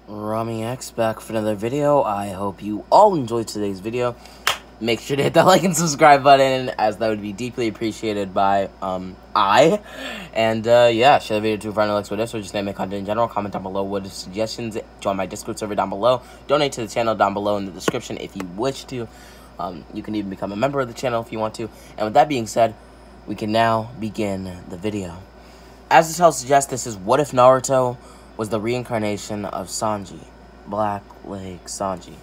Rami X back for another video. I hope you all enjoyed today's video. Make sure to hit that like and subscribe button, as that would be deeply appreciated by yeah, share the video to a friend who likes what if, or just name it content in general. Comment down below what suggestions. Join my Discord server down below. Donate to the channel down below in the description if you wish to. You can even become a member of the channel if you want to. And with that being said, we can now begin the video. As the title suggests, this is What If Naruto was the reincarnation of Sanji, Black Leg Sanji.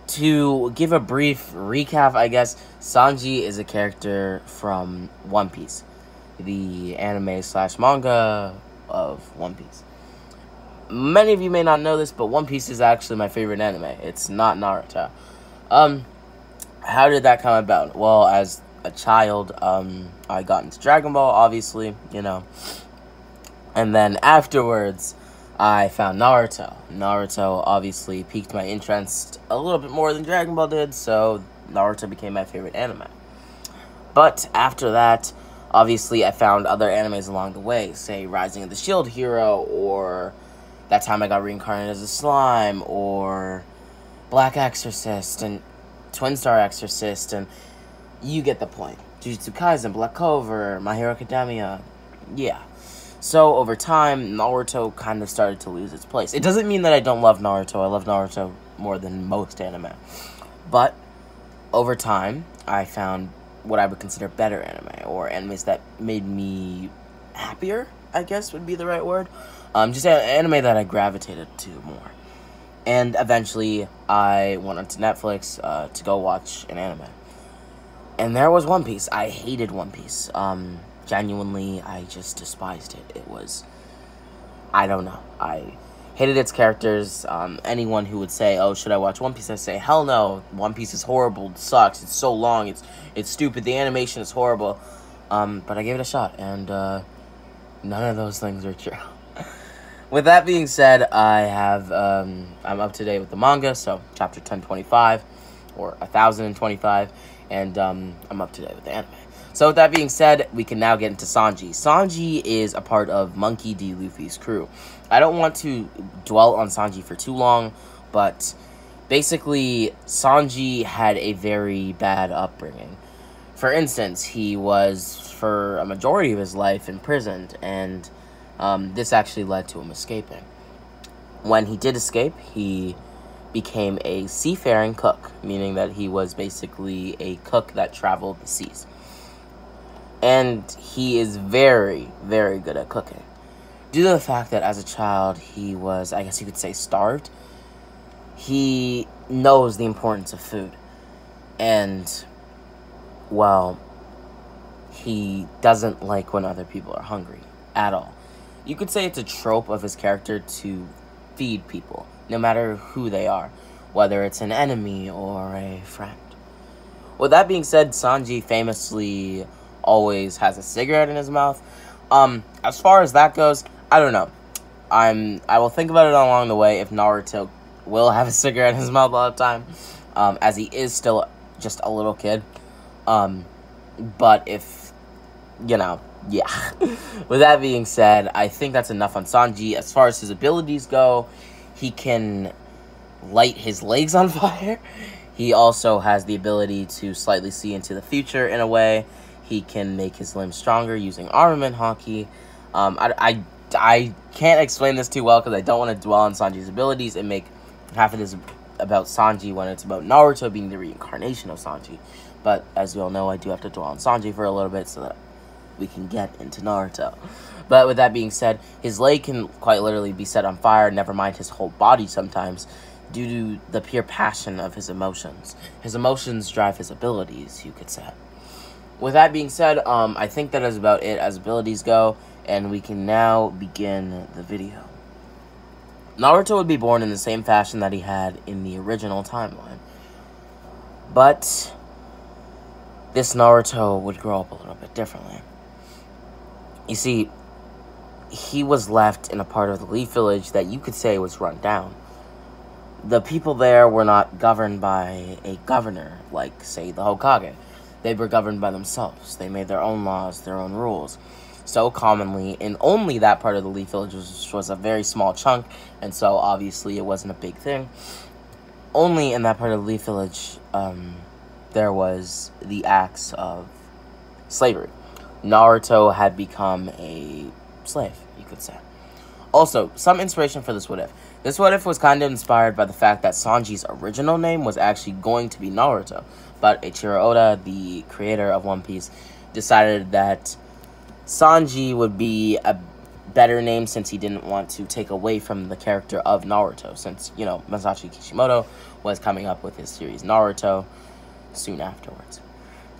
To give a brief recap, I guess, Sanji is a character from One Piece, the anime/manga of One Piece. Many of you may not know this, but One Piece is actually my favorite anime. It's not Naruto. How did that come about? Well, as a child, I got into Dragon Ball, obviously, and then afterwards, I found Naruto. Naruto obviously piqued my interest a little bit more than Dragon Ball did, so Naruto became my favorite anime. But after that, obviously I found other animes along the way, say Rising of the Shield Hero, or that time I got reincarnated as a slime, or Black Exorcist, and Twin Star Exorcist, and you get the point. Jujutsu Kaisen, Black Clover, My Hero Academia, yeah. So, over time, Naruto kind of started to lose its place. It doesn't mean that I don't love Naruto. I love Naruto more than most anime. But, over time, I found what I would consider better anime, or animes that made me happier, I guess would be the right word. Just anime that I gravitated to more. And eventually, I went onto Netflix to go watch an anime. And there was One Piece. I hated One Piece. Genuinely, I just despised it. It was, I don't know. I hated its characters. Anyone who would say, oh, should I watch One Piece? I say, hell no. One Piece is horrible. It sucks. It's so long. It's stupid. The animation is horrible. But I gave it a shot, and none of those things are true. With that being said, I'm up to date with the manga, so chapter 1025, or 1025, and I'm up to date with the anime. So with that being said, we can now get into Sanji. Sanji is a part of Monkey D. Luffy's crew. I don't want to dwell on Sanji for too long, but basically, Sanji had a very bad upbringing. For instance, he was, for a majority of his life, imprisoned, and this actually led to him escaping. When he did escape, he became a seafaring cook, meaning that he was basically a cook that traveled the seas. And he is very, very good at cooking. Due to the fact that as a child, he was, I guess you could say, starved, he knows the importance of food. And, well, he doesn't like when other people are hungry at all. You could say it's a trope of his character to feed people, no matter who they are, whether it's an enemy or a friend. With that being said, Sanji famously always has a cigarette in his mouth. As far as that goes, I don't know. I will think about it along the way if Naruto will have a cigarette in his mouth all the time, as he is still just a little kid. But if, yeah. With that being said, I think that's enough on Sanji. As far as his abilities go, he can light his legs on fire. He also has the ability to slightly see into the future in a way. He can make his limbs stronger using armament hockey. I can't explain this too well because I don't want to dwell on Sanji's abilities and make half of this about Sanji when it's about Naruto being the reincarnation of Sanji. But as you all know, I do have to dwell on Sanji for a little bit so that we can get into Naruto. But with that being said, his leg can quite literally be set on fire, never mind his whole body sometimes, due to the pure passion of his emotions. His emotions drive his abilities, you could say. With that being said, I think that is about it as abilities go, and we can now begin the video. Naruto would be born in the same fashion that he had in the original timeline. But this Naruto would grow up a little bit differently. You see, he was left in a part of the Leaf Village that you could say was run down. The people there were not governed by a governor, like, say, the Hokage. They were governed by themselves. They made their own laws, their own rules. so commonly in only that part of the Leaf Village, which was a very small chunk, and so obviously it wasn't a big thing. Only in that part of the Leaf Village, there was the acts of slavery. Naruto had become a slave, you could say. Also, some inspiration for this what if. This what if was kind of inspired by the fact that Sanji's original name was actually going to be Naruto, but Eiichiro Oda, the creator of One Piece, decided that Sanji would be a better name since he didn't want to take away from the character of Naruto, since, you know, Masashi Kishimoto was coming up with his series Naruto soon afterwards.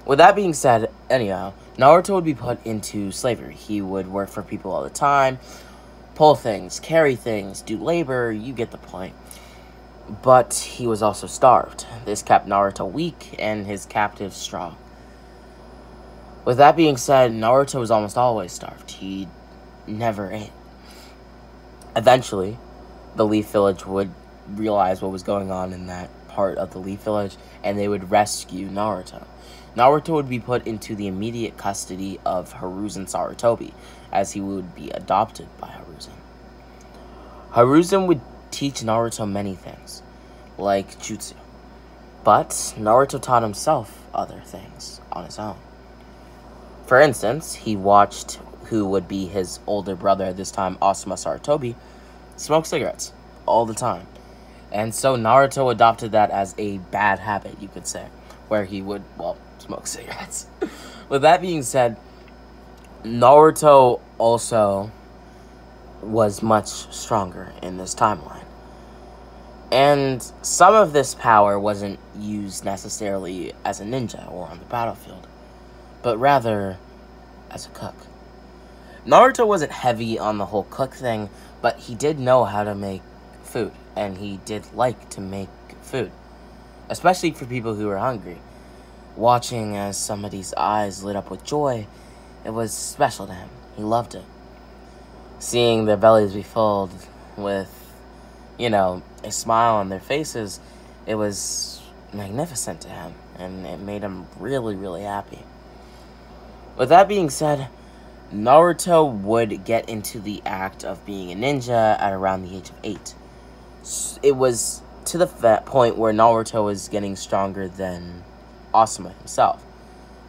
With that being said, anyhow, Naruto would be put into slavery. He would work for people all the time, pull things, carry things, do labor, you get the point. But he was also starved. This kept Naruto weak and his captives strong. With that being said, Naruto was almost always starved. He never ate. Eventually, the Leaf Village would realize what was going on in that part of the Leaf Village, and they would rescue Naruto. Naruto would be put into the immediate custody of Hiruzen Sarutobi, as he would be adopted by Hiruzen. Hiruzen would teach Naruto many things, like jutsu. But Naruto taught himself other things on his own. For instance, he watched who would be his older brother at this time, Asuma Sarutobi, smoke cigarettes all the time. And so Naruto adopted that as a bad habit, you could say, where he would, well, smoke cigarettes. With that being said, Naruto also was much stronger in this timeline. And some of this power wasn't used necessarily as a ninja or on the battlefield, but rather as a cook. Naruto wasn't heavy on the whole cook thing, but he did know how to make food, and he did like to make food, especially for people who were hungry. Watching as somebody's eyes lit up with joy, it was special to him. He loved it. Seeing their bellies be filled with, you know, a smile on their faces, it was magnificent to him, and it made him really, really happy. With that being said, Naruto would get into the act of being a ninja at around the age of 8. It was to the point where Naruto was getting stronger than Asuma himself.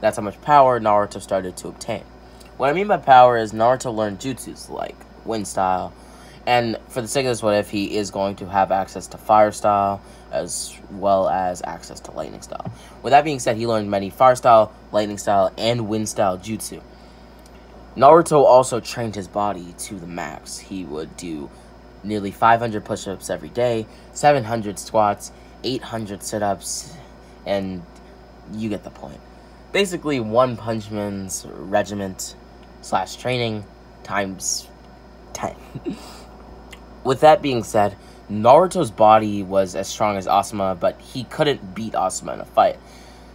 That's how much power Naruto started to obtain. What I mean by power is Naruto learned jutsus like wind style, and for the sake of this what if, he is going to have access to fire style as well as access to lightning style. With that being said, he learned many fire style, lightning style, and wind style jutsu. Naruto also trained his body to the max. He would do nearly 500 push-ups every day, 700 squats, 800 sit-ups, and you get the point. Basically, One Punch Man's regiment / training times 10. With that being said, Naruto's body was as strong as Asuma, but he couldn't beat Asuma in a fight.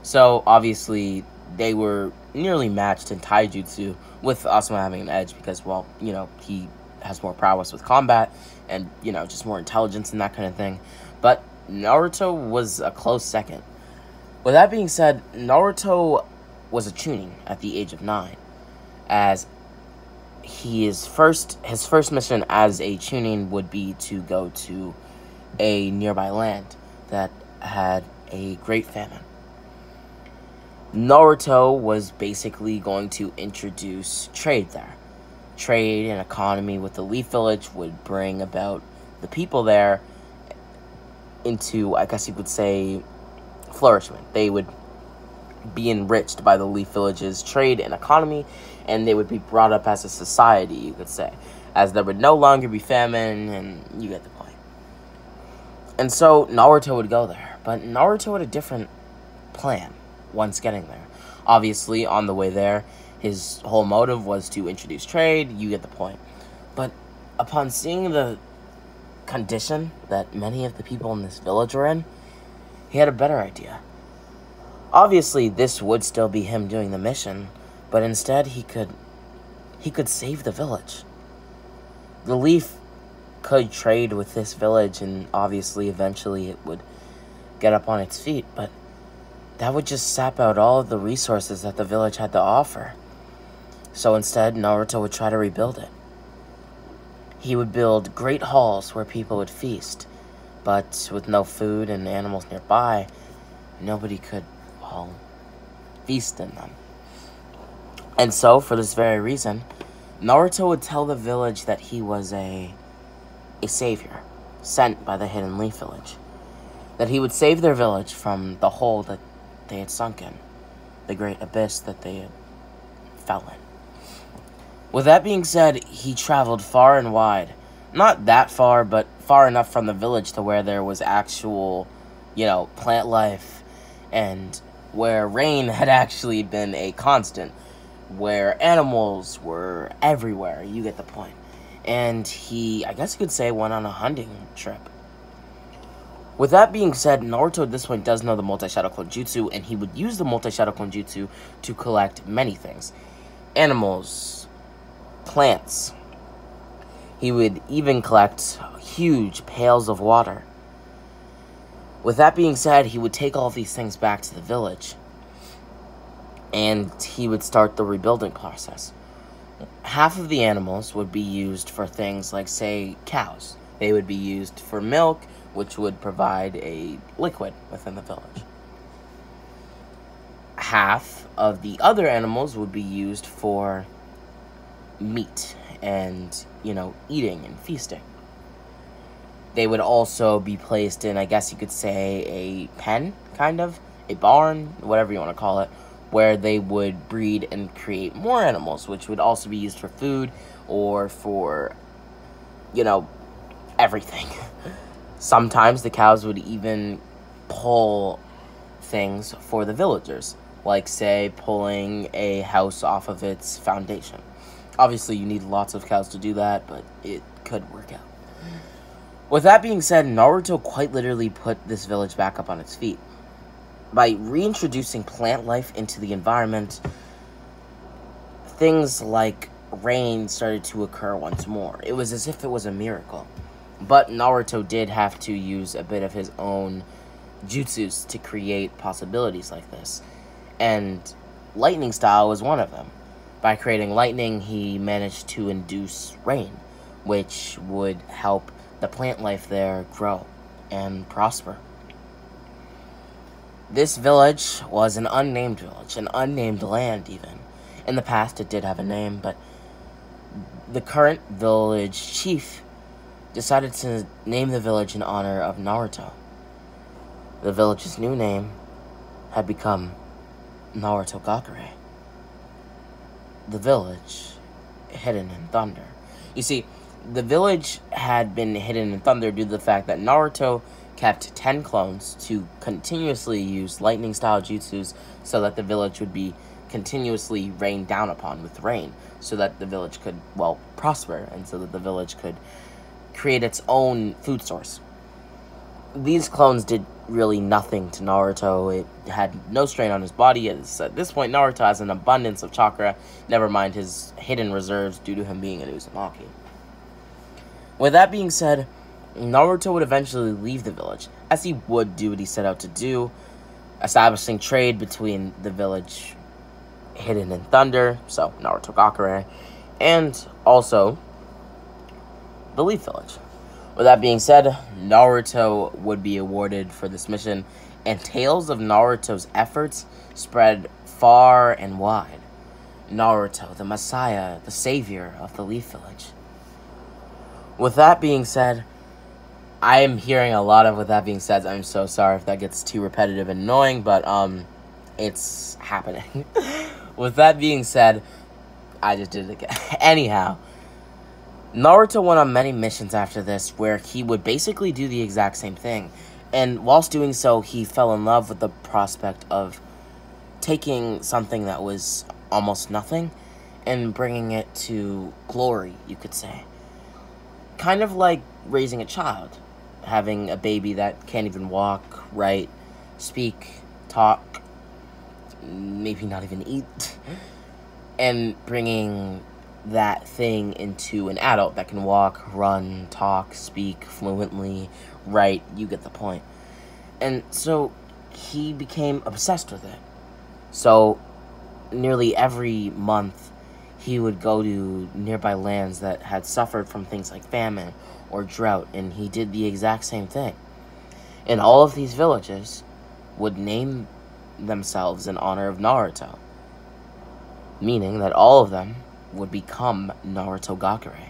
So, obviously, they were nearly matched in taijutsu, with Asuma having an edge because, well, you know, he has more prowess with combat and, you know, just more intelligence and that kind of thing. But Naruto was a close second. With that being said, Naruto was a chunin at the age of 9, as his first mission as a chunin would be to go to a nearby land that had a great famine. Naruto was basically going to introduce trade there. Trade and economy with the Leaf Village would bring about the people there into, I guess you could say, flourishment. They would be enriched by the Leaf Village's trade and economy, and they would be brought up as a society, you could say, as there would no longer be famine, and you get the point. And so Naruto would go there, but Naruto had a different plan once getting there. Obviously, on the way there, his whole motive was to introduce trade, you get the point. But upon seeing the condition that many of the people in this village were in, he had a better idea. Obviously, this would still be him doing the mission, but instead he could save the village. The Leaf could trade with this village, and obviously eventually it would get up on its feet, but that would just sap out all of the resources that the village had to offer. So instead, Naruto would try to rebuild it. He would build great halls where people would feast, but with no food and animals nearby, nobody could, well, feast in them. And so, for this very reason, Naruto would tell the village that he was a savior, sent by the Hidden Leaf Village. That he would save their village from the hole that they had sunk in, the great abyss that they had fell in. With that being said, he traveled far and wide. Not that far, but far enough from the village to where there was actual, plant life, and where rain had actually been a constant, where animals were everywhere. You get the point. And he, I guess you could say, went on a hunting trip. With that being said, Naruto at this point does know the multi-shadow clone jutsu, and he would use the multi-shadow clone jutsu to collect many things. Animals, plants. He would even collect huge pails of water. With that being said, he would take all of these things back to the village, and he would start the rebuilding process. Half of the animals would be used for things like, say, cows. They would be used for milk, which would provide a liquid within the village. Half of the other animals would be used for meat and, eating and feasting. They would also be placed in, I guess you could say, a pen, kind of, a barn, whatever you want to call it, where they would breed and create more animals, which would also be used for food or for, everything. Sometimes the cows would even pull things for the villagers, like, say, pulling a house off of its foundation. Obviously, you need lots of cows to do that, but it could work out. With that being said, Naruto quite literally put this village back up on its feet. By reintroducing plant life into the environment, things like rain started to occur once more. It was as if it was a miracle. But Naruto did have to use a bit of his own jutsus to create possibilities like this. And lightning style was one of them. By creating lightning, he managed to induce rain, which would help the plant life there grow and prosper. This village was an unnamed village, an unnamed land even. In the past, it did have a name, but the current village chief decided to name the village in honor of Naruto. The village's new name had become Naruto Gakure. The village hidden in thunder. You see, the village had been hidden in thunder due to the fact that Naruto kept 10 clones to continuously use lightning-style jutsus so that the village would be continuously rained down upon with rain, so that the village could, prosper, and so that the village could create its own food source. These clones did really nothing to Naruto. It had no strain on his body. At this point, Naruto has an abundance of chakra, never mind his hidden reserves due to him being an Uzumaki. With that being said, Naruto would eventually leave the village, as he would do what he set out to do, establishing trade between the village hidden in thunder, so Naruto Gakure, and also the Leaf Village. With that being said, Naruto would be awarded for this mission, and tales of Naruto's efforts spread far and wide. Naruto, the Messiah, the savior of the Leaf Village. With that being said, I am hearing a lot of with that being said. I'm so sorry if that gets too repetitive and annoying, but it's happening. With that being said, I just did it again. Anyhow, Naruto went on many missions after this where he would basically do the exact same thing. And whilst doing so, he fell in love with the prospect of taking something that was almost nothing and bringing it to glory, you could say. Kind of like raising a child. Having a baby that can't even walk, write, speak, talk, maybe not even eat. And bringing that thing into an adult that can walk, run, talk, speak fluently, write, you get the point. And so he became obsessed with it. So nearly every month he would go to nearby lands that had suffered from things like famine or drought, and he did the exact same thing. And all of these villages would name themselves in honor of Naruto, meaning that all of them would become Naruto Gakure.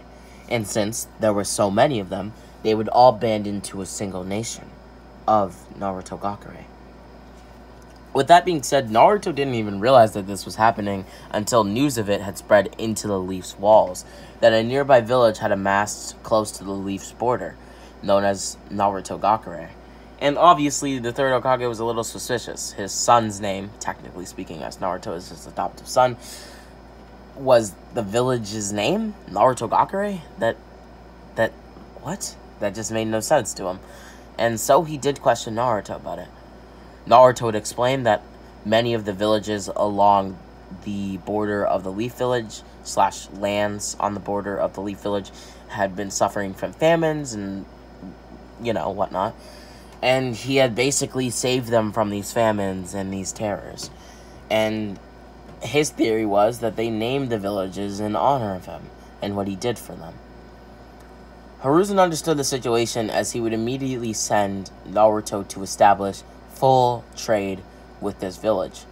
And since there were so many of them, they would all band into a single nation of Naruto Gakure. With that being said, Naruto didn't even realize that this was happening until news of it had spread into the Leaf's walls, that a nearby village had amassed close to the Leaf's border, known as Naruto Gakure. And obviously, the third Hokage was a little suspicious. His son's name, technically speaking, as Naruto is his adoptive son, was the village's name? Naruto Gakure? What? That just made no sense to him. And so he did question Naruto about it. Naruto would explain that many of the villages along the border of the Leaf Village / lands on the border of the Leaf Village had been suffering from famines and, whatnot. And he had basically saved them from these famines and these terrors. And his theory was that they named the villages in honor of him and what he did for them. Hiruzen understood the situation, as he would immediately send Naruto to establish full trade with this village.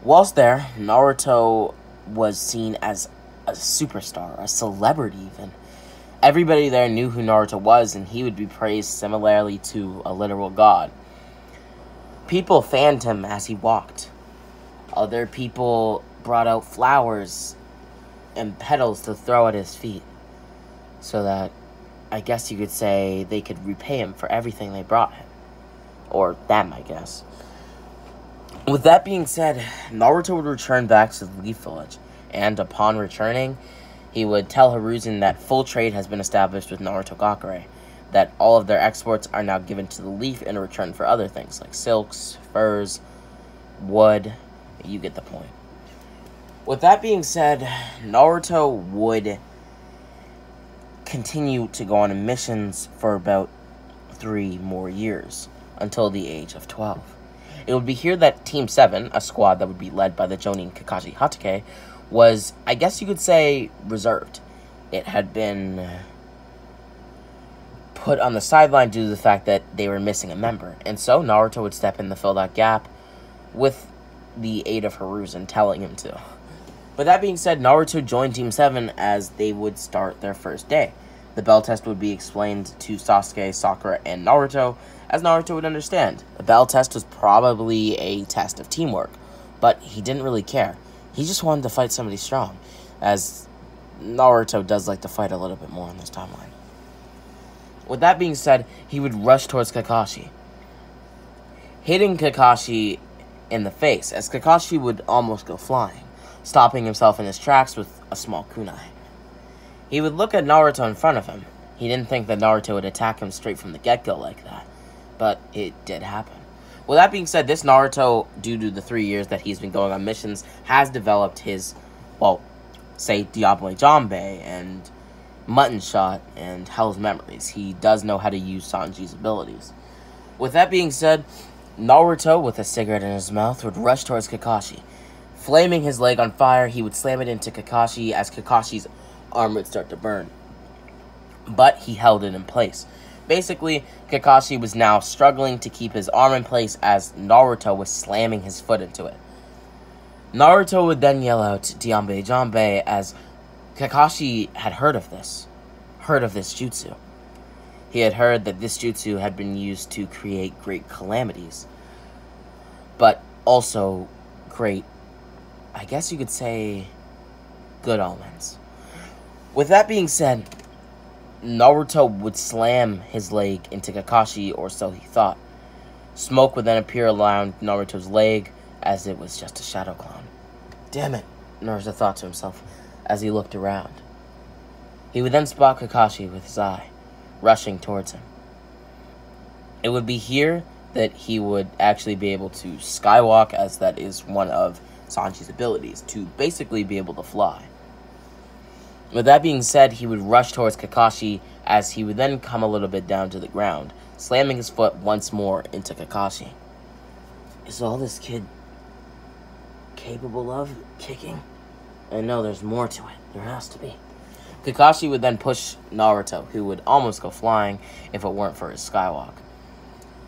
Whilst there, Naruto was seen as a superstar, a celebrity even. Everybody there knew who Naruto was, and he would be praised similarly to a literal god. People fanned him as he walked. Other people brought out flowers and petals to throw at his feet, so that, I guess you could say, they could repay him for everything they brought him. Or them, I guess. With that being said, Naruto would return back to the Leaf Village, and upon returning, he would tell Hiruzen that full trade has been established with Naruto Gakure, that all of their exports are now given to the Leaf in return for other things, like silks, furs, wood. You get the point. With that being said, Naruto would continue to go on missions for about 3 more years, until the age of 12. It would be here that Team 7, a squad that would be led by the Jonin Kakashi Hatake, was, I guess you could say, reserved. It had been put on the sideline due to the fact that they were missing a member. And so Naruto would step in to fill that gap with the aid of Hiruzen telling him to. But that being said, Naruto joined Team 7 as they would start their first day. The bell test would be explained to Sasuke, Sakura, and Naruto, as Naruto would understand. The bell test was probably a test of teamwork, but he didn't really care. He just wanted to fight somebody strong, as Naruto does like to fight a little bit more on this timeline. With that being said, he would rush towards Kakashi, hitting Kakashi in the face, as Kakashi would almost go flying, stopping himself in his tracks with a small kunai. He would look at Naruto in front of him. He didn't think that Naruto would attack him straight from the get-go like that, but it did happen. With that being said, this Naruto, due to the 3 years that he's been going on missions, has developed his, say Diable Jambe and Mutton Shot and Hell's Memories. He does know how to use Sanji's abilities. With that being said, Naruto, with a cigarette in his mouth, would rush towards Kakashi. Flaming his leg on fire, he would slam it into Kakashi as Kakashi's arm would start to burn. But he held it in place. Basically, Kakashi was now struggling to keep his arm in place as Naruto was slamming his foot into it. Naruto would then yell out Diambe Jambe as Kakashi had heard of this jutsu. He had heard that this jutsu had been used to create great calamities, but also great, I guess you could say, good omens. With that being said, Naruto would slam his leg into Kakashi, or so he thought. Smoke would then appear around Naruto's leg, as it was just a shadow clone. Damn it, Naruto thought to himself as he looked around. He would then spot Kakashi with his eye, rushing towards him. It would be here that he would actually be able to skywalk, as that is one of Sanji's abilities, to basically be able to fly. With that being said, he would rush towards Kakashi, as he would then come a little bit down to the ground, slamming his foot once more into Kakashi. Is all this kid capable of kicking? I know there's more to it. There has to be. Kakashi would then push Naruto, who would almost go flying if it weren't for his skywalk.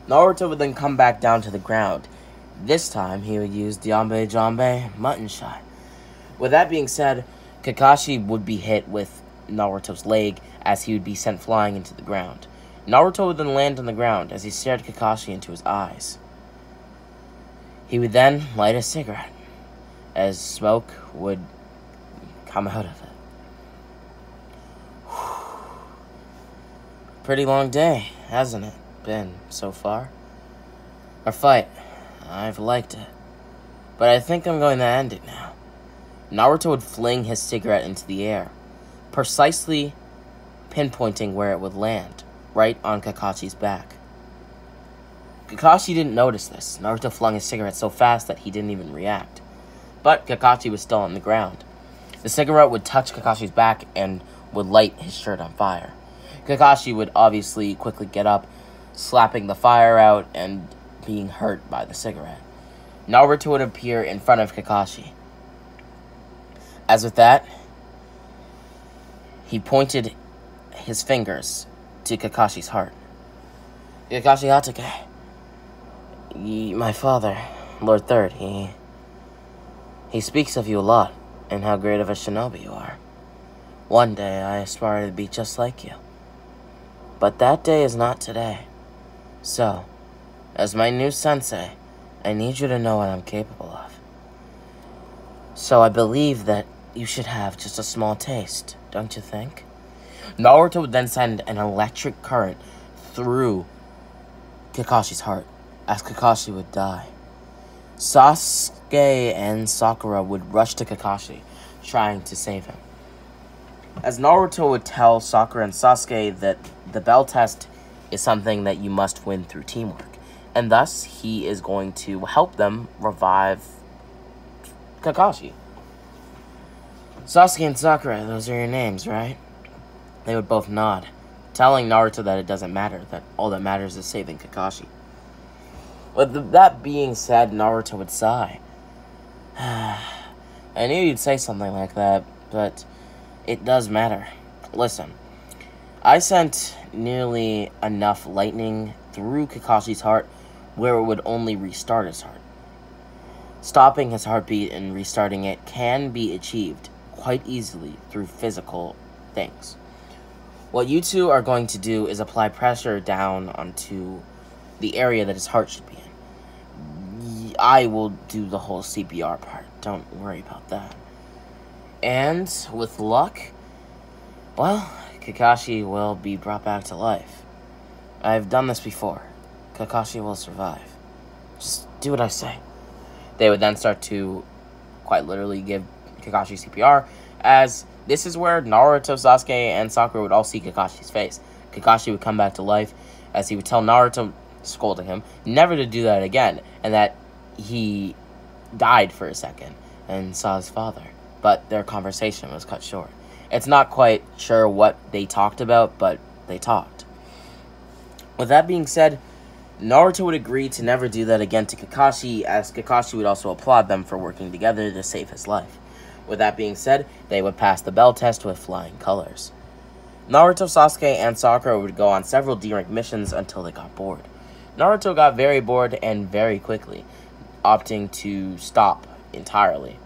Naruto would then come back down to the ground. This time, he would use Diambe Jambe Mutton Shot. With that being said, Kakashi would be hit with Naruto's leg as he would be sent flying into the ground. Naruto would then land on the ground as he stared Kakashi into his eyes. He would then light a cigarette as smoke would come out of it. Pretty long day, hasn't it been so far? Our fight, I've liked it, but I think I'm going to end it now. Naruto would fling his cigarette into the air, precisely pinpointing where it would land, right on Kakashi's back. Kakashi didn't notice this. Naruto flung his cigarette so fast that he didn't even react. But Kakashi was still on the ground. The cigarette would touch Kakashi's back and would light his shirt on fire. Kakashi would obviously quickly get up, slapping the fire out and being hurt by the cigarette. Naruto would appear in front of Kakashi. As with that, he pointed his fingers to Kakashi's heart. Kakashi Hatake, my father, Lord Third, he speaks of you a lot and how great of a shinobi you are. One day I aspire to be just like you. But that day is not today. So, as my new sensei, I need you to know what I'm capable of. So I believe that you should have just a small taste, don't you think? Naruto would then send an electric current through Kakashi's heart, as Kakashi would die. Sasuke and Sakura would rush to Kakashi, trying to save him. As Naruto would tell Sakura and Sasuke that the bell test is something that you must win through teamwork, and thus he is going to help them revive Kakashi. Sasuke and Sakura, those are your names, right? They would both nod, telling Naruto that it doesn't matter, that all that matters is saving Kakashi. With that being said, Naruto would sigh. I knew you'd say something like that, but it does matter. Listen, I sent nearly enough lightning through Kakashi's heart where it would only restart his heart. Stopping his heartbeat and restarting it can be achieved quite easily through physical things. What you two are going to do is apply pressure down onto the area that his heart should be in. I will do the whole CPR part. Don't worry about that. And with luck, well, Kakashi will be brought back to life. I've done this before. Kakashi will survive. Just do what I say. They would then start to quite literally give Kakashi CPR, as this is where Naruto, Sasuke, and Sakura would all see Kakashi's face. Kakashi would come back to life, as he would tell Naruto, scolding him, never to do that again, and that he died for a second and saw his father. But their conversation was cut short. It's not quite sure what they talked about, but they talked. With that being said, Naruto would agree to never do that again to Kakashi, as Kakashi would also applaud them for working together to save his life. With that being said, they would pass the bell test with flying colors. Naruto, Sasuke, and Sakura would go on several D-rank missions until they got bored. Naruto got very bored and very quickly, opting to stop entirely.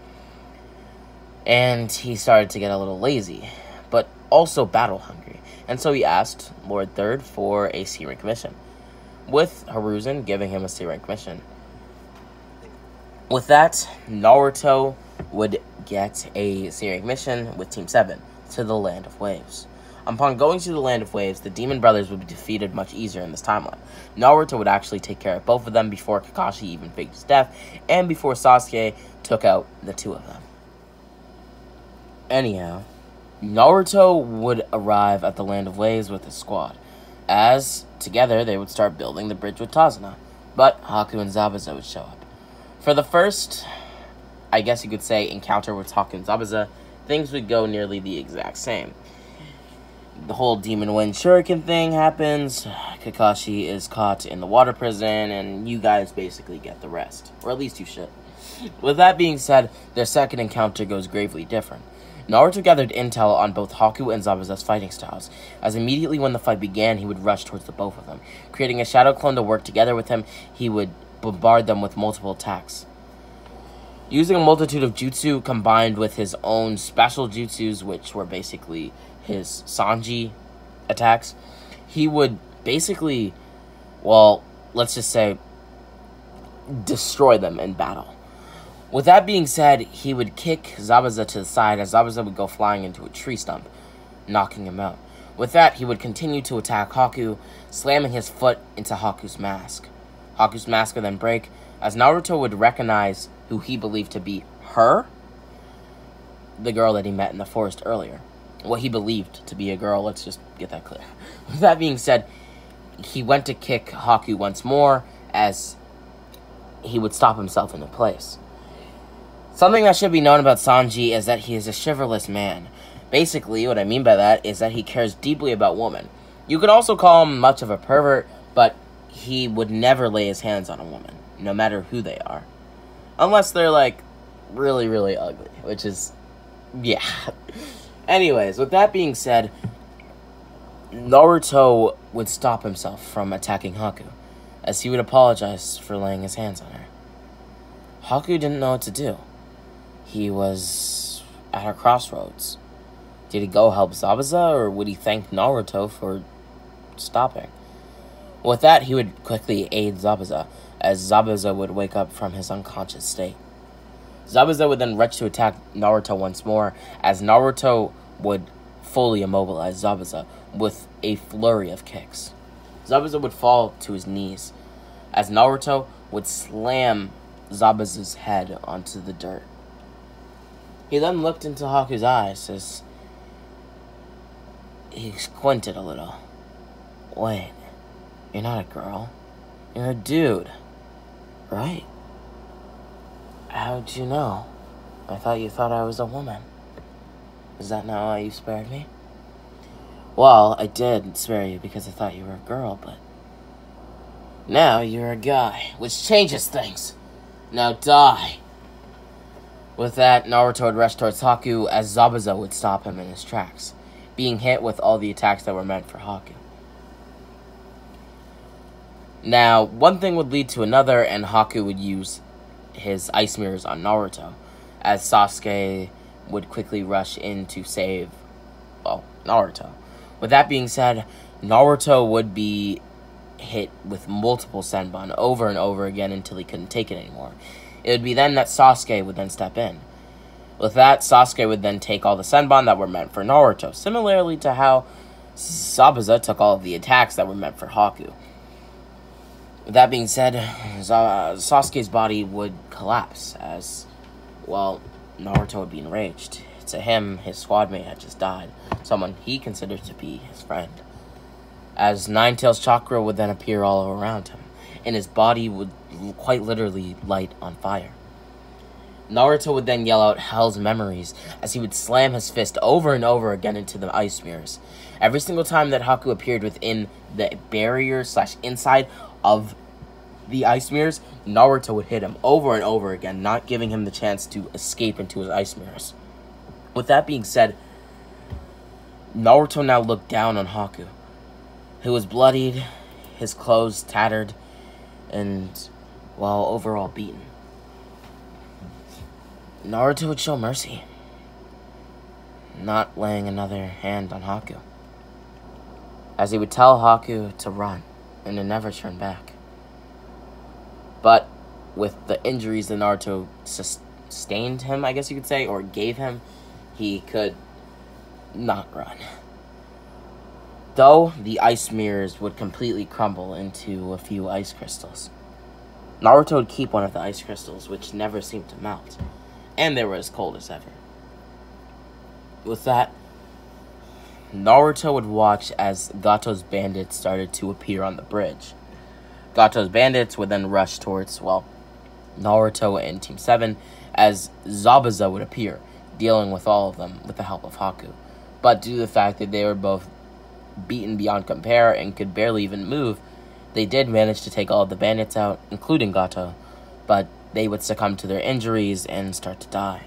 And he started to get a little lazy, but also battle hungry, and so he asked Lord Third for a C-rank mission, with Hiruzen giving him a C-rank mission. With that, Naruto would get a C-rank mission with Team 7 to the Land of Waves. Upon going to the Land of Waves, the Demon Brothers would be defeated much easier in this timeline. Naruto would actually take care of both of them before Kakashi even faked his death, and before Sasuke took out the two of them. Anyhow, Naruto would arrive at the Land of Waves with his squad, as together they would start building the bridge with Tazuna, but Haku and Zabuza would show up. For the first, I guess you could say, encounter with Haku and Zabuza, things would go nearly the exact same. The whole Demon Wind Shuriken thing happens, Kakashi is caught in the water prison, and you guys basically get the rest. Or at least you should. With that being said, their second encounter goes gravely different. Naruto gathered intel on both Haku and Zabuza's fighting styles, as immediately when the fight began, he would rush towards the both of them. Creating a shadow clone to work together with him, he would bombard them with multiple attacks. Using a multitude of jutsu combined with his own special jutsus, which were basically his Sanji attacks, he would basically, well, let's just say, destroy them in battle. With that being said, he would kick Zabuza to the side as Zabuza would go flying into a tree stump, knocking him out. With that, he would continue to attack Haku, slamming his foot into Haku's mask. Haku's mask would then break, as Naruto would recognize who he believed to be her, the girl that he met in the forest earlier. What he believed to be a girl, let's just get that clear. With that being said, he went to kick Haku once more, as he would stop himself into place. Something that should be known about Sanji is that he is a chivalrous man. Basically, what I mean by that is that he cares deeply about women. You could also call him much of a pervert, but he would never lay his hands on a woman, no matter who they are. Unless they're, like, really, really ugly, which is, yeah. Anyways, with that being said, Naruto would stop himself from attacking Haku, as he would apologize for laying his hands on her. Haku didn't know what to do. He was at a crossroads. Did he go help Zabuza, or would he thank Naruto for stopping? With that, he would quickly aid Zabuza, as Zabuza would wake up from his unconscious state. Zabuza would then rush to attack Naruto once more, as Naruto would fully immobilize Zabuza with a flurry of kicks. Zabuza would fall to his knees, as Naruto would slam Zabuza's head onto the dirt. He then looked into Haku's eyes as he squinted a little. Wait, you're not a girl. You're a dude, right? How'd you know? I thought you thought I was a woman. Is that not why you spared me? Well, I did spare you because I thought you were a girl, but now you're a guy, which changes things. Now die. With that, Naruto would rush towards Haku as Zabuza would stop him in his tracks, being hit with all the attacks that were meant for Haku. Now, one thing would lead to another, and Haku would use his ice mirrors on Naruto, as Sasuke would quickly rush in to save, well, Naruto. With that being said, Naruto would be hit with multiple Senbon over and over again until he couldn't take it anymore. It would be then that Sasuke would then step in. With that, Sasuke would then take all the Senbon that were meant for Naruto, similarly to how Zabuza took all of the attacks that were meant for Haku. With that being said, Sasuke's body would collapse as, well, Naruto would be enraged. To him, his squad mate had just died, someone he considered to be his friend. As Nine-Tails chakra would then appear all around him, and his body would quite literally light on fire. Naruto would then yell out Hell's Memories as he would slam his fist over and over again into the ice mirrors. Every single time that Haku appeared within the barrier / inside of the ice mirrors, Naruto would hit him over and over again, not giving him the chance to escape into his ice mirrors. With that being said, Naruto now looked down on Haku, who was bloodied, his clothes tattered, and, well, overall beaten. Naruto would show mercy, not laying another hand on Haku, as he would tell Haku to run and to never turn back. But with the injuries that Naruto sustained him, I guess you could say, or gave him, he could not run. Though the ice mirrors would completely crumble into a few ice crystals. Naruto would keep one of the ice crystals, which never seemed to melt, and they were as cold as ever. With that, Naruto would watch as Gato's bandits started to appear on the bridge. Gato's bandits would then rush towards, well, Naruto and Team 7, as Zabuza would appear, dealing with all of them with the help of Haku. But due to the fact that they were both beaten beyond compare and could barely even move, they did manage to take all of the bandits out, including Gato, but they would succumb to their injuries and start to die.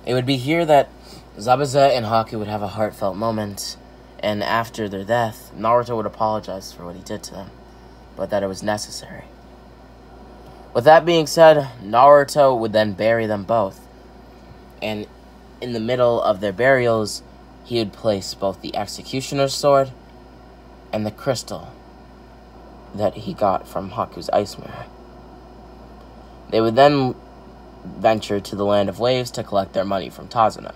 It would be here that Zabuza and Haku would have a heartfelt moment, and after their death, Naruto would apologize for what he did to them, but that it was necessary. With that being said, Naruto would then bury them both, and in the middle of their burials, he would place both the Executioner's Sword and the crystal that he got from Haku's ice mirror. They would then venture to the Land of Waves to collect their money from Tazuna.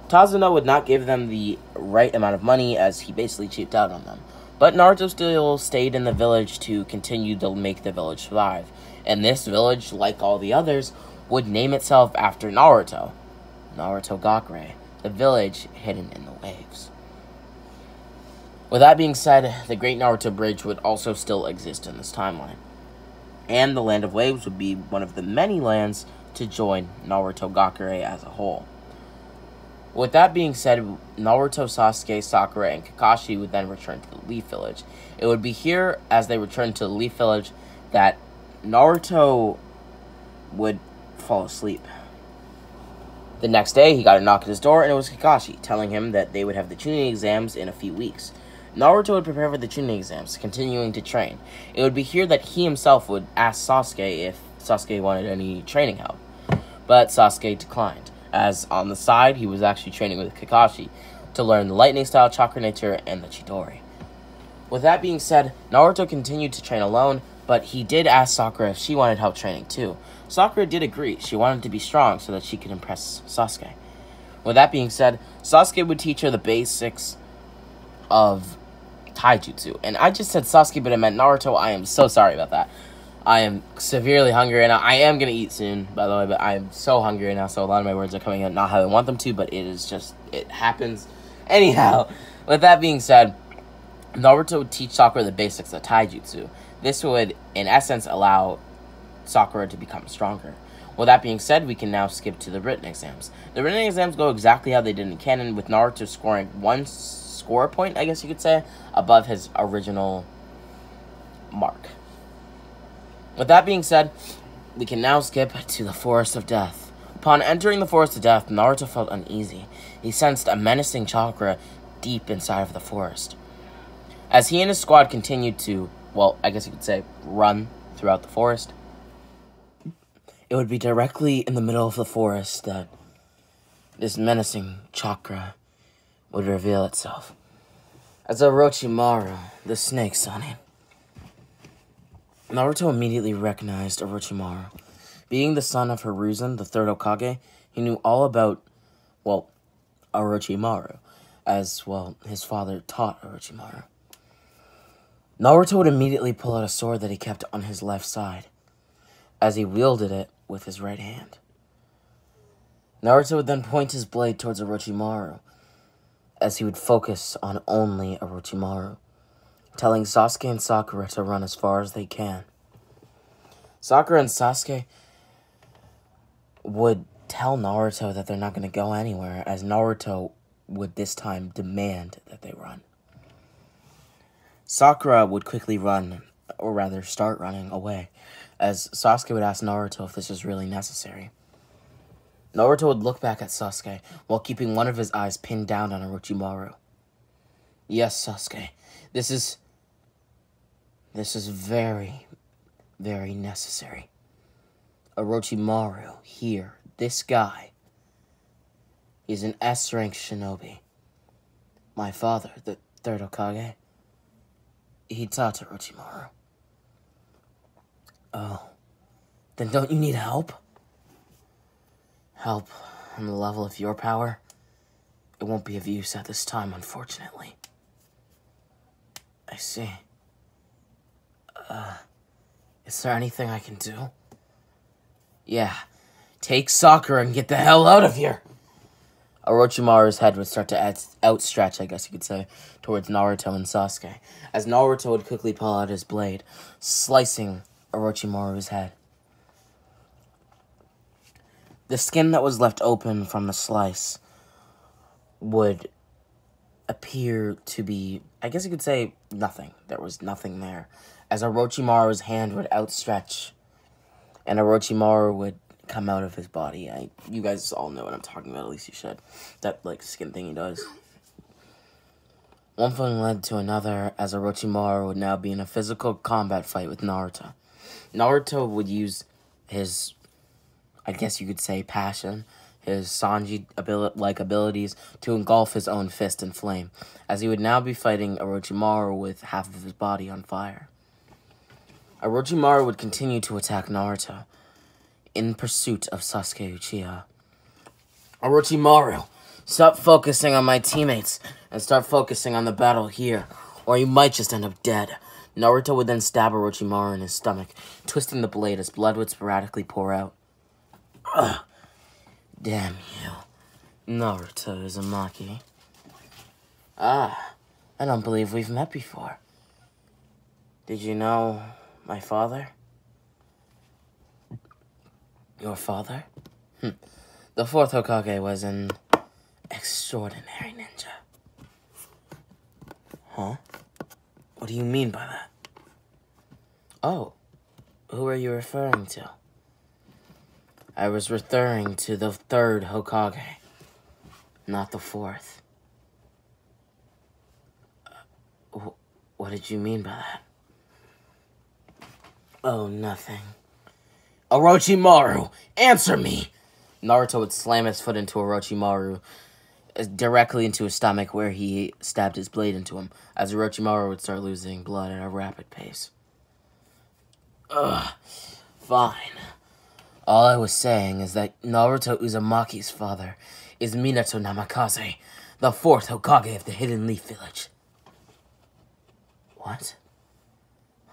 Tazuna would not give them the right amount of money as he basically cheaped out on them. But Naruto still stayed in the village to continue to make the village survive. And this village, like all the others, would name itself after Naruto. Naruto Gakure, the village hidden in the waves. With that being said, the Great Naruto Bridge would also still exist in this timeline. And the Land of Waves would be one of the many lands to join Naruto Gakure as a whole. With that being said, Naruto, Sasuke, Sakura, and Kakashi would then return to the Leaf Village. It would be here, as they returned to the Leaf Village, that Naruto would fall asleep. The next day, he got a knock at his door, and it was Kakashi, telling him that they would have the Chunin exams in a few weeks. Naruto would prepare for the Chunin exams, continuing to train. It would be here that he himself would ask Sasuke if Sasuke wanted any training help. But Sasuke declined, as on the side, he was actually training with Kakashi to learn the lightning-style chakra nature and the Chidori. With that being said, Naruto continued to train alone, but he did ask Sakura if she wanted help training too. Sakura did agree. She wanted to be strong so that she could impress Sasuke. With that being said, Sasuke would teach her the basics of taijutsu. And I just said Sasuke, but I meant Naruto. I am so sorry about that. I am severely hungry, and I am going to eat soon, by the way, but I am so hungry right now, so a lot of my words are coming out not how I want them to, but it happens. Anyhow, with that being said, Naruto would teach Sakura the basics of taijutsu. This would, in essence, allow Sakura to become stronger. With that being said, we can now skip to the written exams. The written exams go exactly how they did in canon, with Naruto scoring one score point, I guess you could say, above his original mark. With that being said, we can now skip to the Forest of Death. Upon entering the Forest of Death, Naruto felt uneasy. He sensed a menacing chakra deep inside of the forest. As he and his squad continued to, well, I guess you could say, run throughout the forest, it would be directly in the middle of the forest that this menacing chakra would reveal itself as Orochimaru, the snake Sanin. Naruto immediately recognized Orochimaru. Being the son of Hiruzen, the third Hokage, he knew all about, well, Orochimaru, as, well, his father taught Orochimaru. Naruto would immediately pull out a sword that he kept on his left side, as he wielded it with his right hand. Naruto would then point his blade towards Orochimaru, as he would focus on only Orochimaru, telling Sasuke and Sakura to run as far as they can. Sakura and Sasuke would tell Naruto that they're not going to go anywhere, as Naruto would this time demand that they run. Sakura would quickly run, or rather start running away, as Sasuke would ask Naruto if this was really necessary. Naruto would look back at Sasuke while keeping one of his eyes pinned down on Orochimaru. Yes, Sasuke, this is very, very necessary. Orochimaru, here, this guy, he's an S-rank shinobi. My father, the third Hokage, he taught Orochimaru. Oh, then don't you need help? Help on the level of your power? It won't be of use at this time, unfortunately. I see. Is there anything I can do? Yeah, take Sakura and get the hell out of here! Orochimaru's head would start to outstretch, I guess you could say, towards Naruto and Sasuke, as Naruto would quickly pull out his blade, slicing Orochimaru's head. The skin that was left open from the slice would appear to be, I guess you could say, nothing. There was nothing there. As Orochimaru's hand would outstretch, and Orochimaru would come out of his body. You guys all know what I'm talking about, at least you should. That, like, skin thing he does. One thing led to another, as Orochimaru would now be in a physical combat fight with Naruto. Naruto would use his, I guess you could say, passion, his Sanji abilities, to engulf his own fist in flame, as he would now be fighting Orochimaru with half of his body on fire. Orochimaru would continue to attack Naruto in pursuit of Sasuke Uchiha. Orochimaru, stop focusing on my teammates and start focusing on the battle here, or you might just end up dead. Naruto would then stab Orochimaru in his stomach, twisting the blade as blood would sporadically pour out. Ugh. Damn you, Naruto Uzumaki. I don't believe we've met before. Did you know my father? Your father? The fourth Hokage was an extraordinary ninja. Huh? What do you mean by that? Oh, who are you referring to? I was referring to the third Hokage, not the fourth. What did you mean by that? Oh, nothing. Orochimaru, answer me! Naruto would slam his foot into Orochimaru, directly into his stomach where he stabbed his blade into him, as Orochimaru would start losing blood at a rapid pace. Ugh, fine. All I was saying is that Naruto Uzumaki's father is Minato Namikaze, the fourth Hokage of the Hidden Leaf Village. What?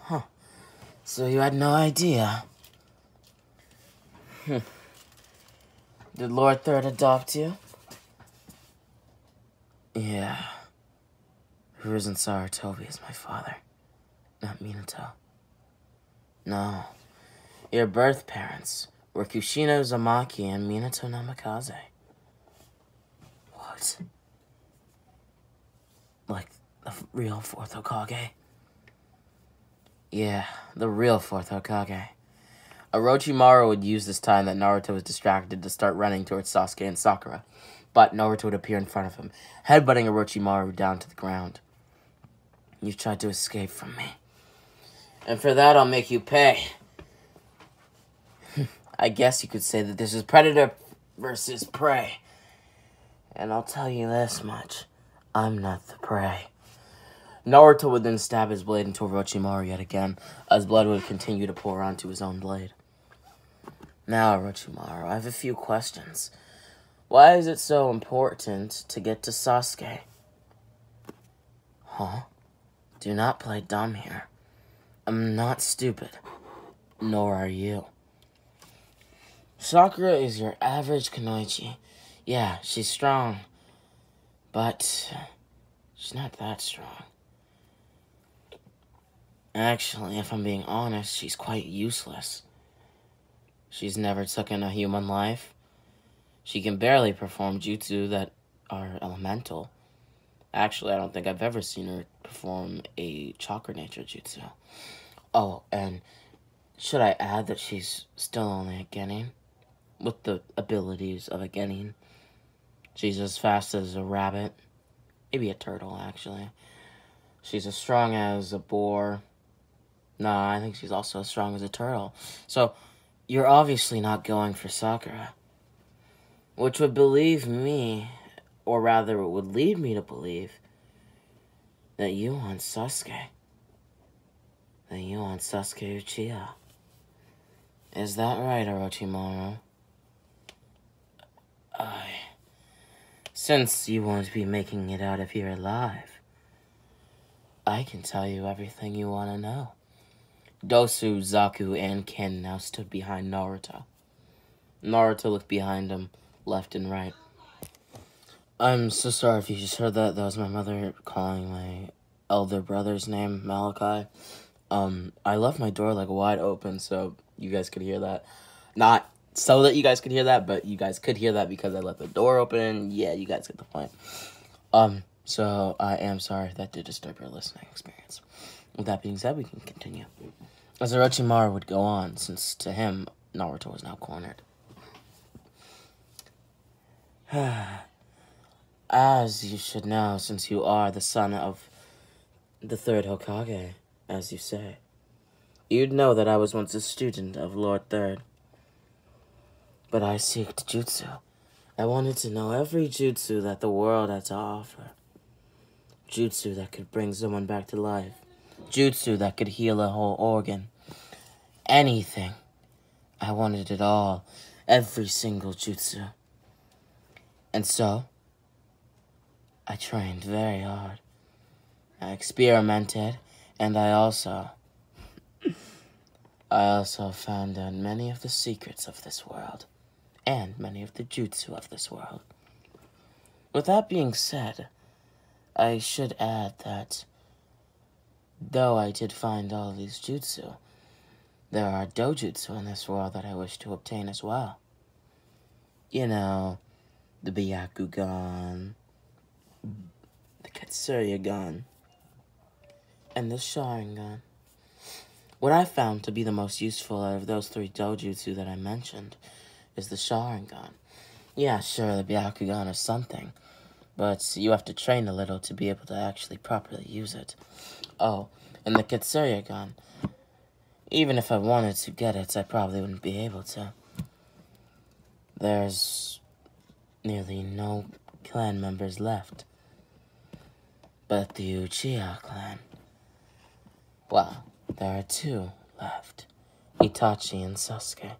Huh. So you had no idea. Did Lord Third adopt you? Yeah. Hiruzen Sarutobi is my father, not Minato. No. Your birth parents were Kushina Uzumaki and Minato Namikaze. What? Like the real fourth Hokage? Yeah, the real fourth Hokage. Orochimaru would use this time that Naruto was distracted to start running towards Sasuke and Sakura, but Naruto would appear in front of him, headbutting Orochimaru down to the ground. You tried to escape from me, and for that I'll make you pay. I guess you could say that this is predator versus prey. And I'll tell you this much, I'm not the prey. Naruto would then stab his blade into Orochimaru yet again, as blood would continue to pour onto his own blade. Now, Orochimaru, I have a few questions. Why is it so important to get to Sasuke? Huh? Do not play dumb here. I'm not stupid. Nor are you. Sakura is your average kunoichi. Yeah, she's strong. But she's not that strong. Actually, if I'm being honest, she's quite useless. She's never taken a human life. She can barely perform jutsu that are elemental. Actually, I don't think I've ever seen her perform a chakra nature jutsu. Oh, and should I add that she's still only a genin? With the abilities of a genin. She's as fast as a rabbit. Maybe a turtle, actually. She's as strong as a boar. Nah, I think she's also as strong as a turtle. So, you're obviously not going for Sakura. Which would believe me, or rather it would lead me to believe, that you want Sasuke. That you want Sasuke Uchiha. Is that right, Orochimaru? Since you won't be making it out of here alive, I can tell you everything you want to know. Dosu, Zaku, and Ken now stood behind Naruto. Naruto looked behind him, left and right. I'm so sorry if you just heard that. That was my mother calling my elder brother's name, Malachi. I left my door, like, wide open so you guys could hear that. Not so that you guys could hear that, but you guys could hear that because I left the door open. Yeah, you guys get the point. So I am sorry if that did disturb your listening experience. With that being said, we can continue. As Orochimaru would go on, since to him, Naruto was now cornered. As you should know, since you are the son of the third Hokage, as you say, you'd know that I was once a student of Lord Third. But I seeked jutsu. I wanted to know every jutsu that the world had to offer. Jutsu that could bring someone back to life. Jutsu that could heal a whole organ. Anything. I wanted it all. Every single jutsu. And so, I trained very hard. I experimented, and I also found out many of the secrets of this world, and many of the jutsu of this world. With that being said, I should add that, though I did find all these jutsu, there are dojutsu in this world that I wish to obtain as well. You know, the Byakugan, the Katsuryagan, and the Sharingan. What I found to be the most useful out of those three dojutsu that I mentioned is the Sharingan. Yeah, sure, the Byakugan is something, but you have to train a little to be able to actually properly use it. Oh, and the Katsuryagan. Even if I wanted to get it, I probably wouldn't be able to. There's nearly no clan members left. But the Uchiha clan, well, there are two left. Itachi and Sasuke.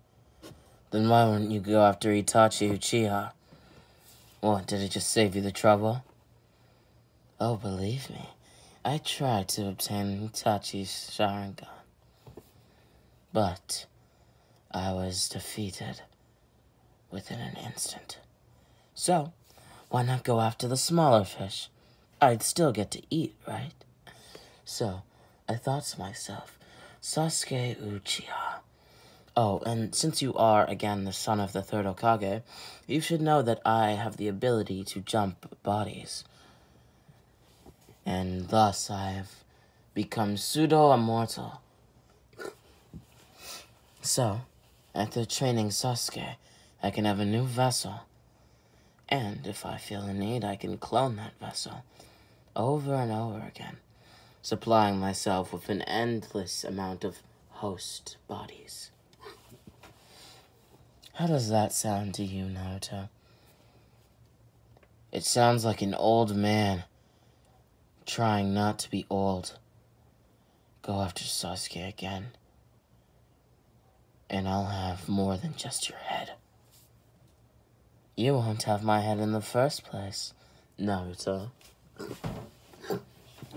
Then why wouldn't you go after Itachi Uchiha? What, did it just save you the trouble? Oh, believe me, I tried to obtain Itachi's Sharingan. But I was defeated within an instant. So, why not go after the smaller fish? I'd still get to eat, right? So, I thought to myself, Sasuke Uchiha. Oh, and since you are, again, the son of the third Hokage, you should know that I have the ability to jump bodies. And thus I have become pseudo-immortal. So, after training Sasuke, I can have a new vessel. And if I feel the need, I can clone that vessel over and over again, supplying myself with an endless amount of host bodies. How does that sound to you, Naruto? It sounds like an old man trying not to be old. Go after Sasuke again, and I'll have more than just your head. You won't have my head in the first place, Naruto.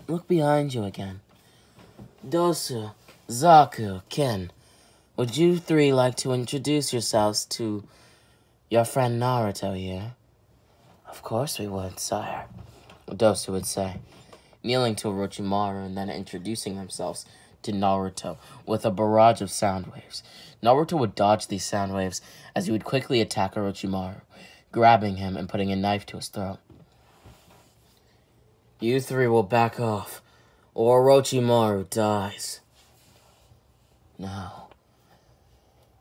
Look behind you again. Dosu, Zaku, Ken, would you three like to introduce yourselves to your friend Naruto here? Of course we would, sire, Dosu would say, kneeling to Orochimaru and then introducing themselves to Naruto with a barrage of sound waves. Naruto would dodge these sound waves as he would quickly attack Orochimaru, grabbing him and putting a knife to his throat. You three will back off, or Orochimaru dies. No.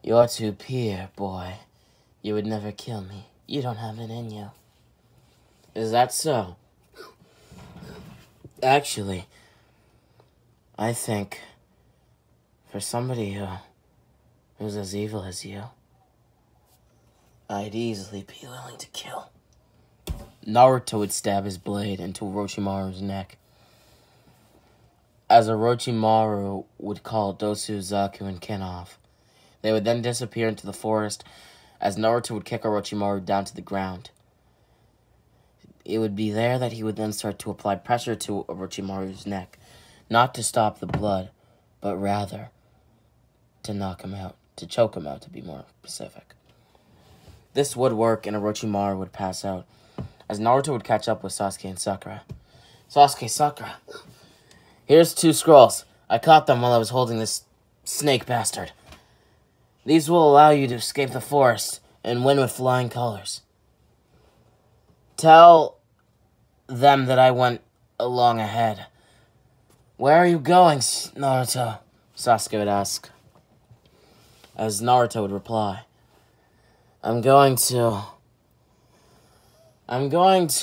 You're too pure, boy. You would never kill me. You don't have it in you. Is that so? Actually, I think for somebody who's as evil as you, I'd easily be willing to kill. Naruto would stab his blade into Orochimaru's neck. As Orochimaru would call Dosu, Zaku, and Ken off, they would then disappear into the forest as Naruto would kick Orochimaru down to the ground. It would be there that he would then start to apply pressure to Orochimaru's neck, not to stop the blood, but rather to knock him out, to choke him out, to be more specific. This would work and Orochimaru would pass out, as Naruto would catch up with Sasuke and Sakura. Sasuke, Sakura, here's 2 scrolls. I caught them while I was holding this snake bastard. These will allow you to escape the forest and win with flying colors. Tell them that I went along ahead. Where are you going, Naruto? Sasuke would ask. As Naruto would reply, I'm going to